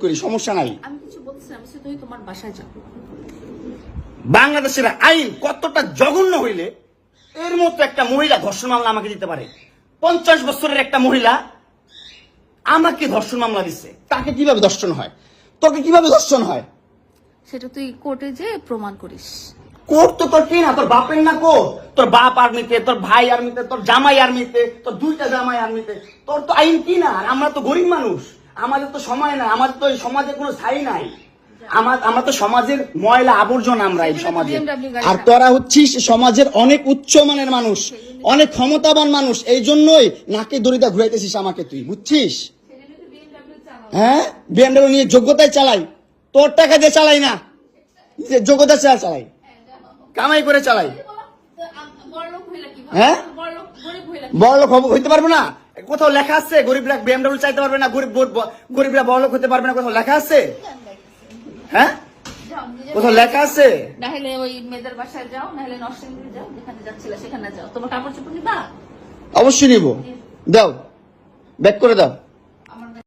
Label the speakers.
Speaker 1: করি, সমস্যা নাই।
Speaker 2: আমি কিছু বলছি না, আমি তুই তোমার বাসায় যাও।
Speaker 1: বাংলাদেশের আইন কতটা জঘন্য হইলে এর মতো একটা মহিলা ধর্ষণ মামলা আমাকে দিতে পারে? 50 বছরের একটা মহিলা আমাকে ধর্ষণ মামলা দিচ্ছে। তাকে কিভাবে ধর্ষণ হয়? তোকে কিভাবে ধর্ষণ হয়?
Speaker 2: সেটা তুই কোর্টে যে প্রমাণ করিস।
Speaker 1: কোর্ট তো তোর কি না, তোর বাপের না কোর্ট? তোর বাপ আর্মিতে, তোর ভাই আর্মিতে, তোর জামাই আর্মিতে, তোর 2টা জামাই আর্মিতে। তোর তো আইন কি না? আর আমরা তো গরিব মানুষ, আমাদের তো সময় নাই, আমাদের তো এই সমাজে কোনো ছাই নাই। আমরা তো সমাজের ময়লা আবর্জনা, আমরা এই সমাজে। আর তোরা হচ্ছিস সমাজের অনেক উচ্চ মানের মানুষ, অনেক ক্ষমতাবান মানুষ, এই জন্যই নাকে দড়িটা ঘুরাইতেছিস আমাকে, তুই বুঝছিস? হ্যাঁ, বিএমডব্লিউ নিয়ে যোগ্যতায় চালাই, তোর টাকা দিয়ে চালাই না, যে যোগ্যতা চালাই, কামাই করে চালাই। হ্যাঁ, বড়লোক হইতে পারবো না? কোথাও লেখা আছে গরিবরা বিএমডব্লিউ চাইতে পারবে না, গরিবরা বড়লোক হতে পারবে না? কোথাও লেখা আছে? হ্যাঁ, কোথাও লেখা আছে?
Speaker 2: না হলে ওই মেয়েদের বাসায় যাও, না হলে নরসিংদী যাও, যেখানে যাচ্ছিলে সেখানে যাও। তোমার কাপড় চোপড় নিবা?
Speaker 1: অবশ্যই নিব। দাও, ব্যাক করে দাও।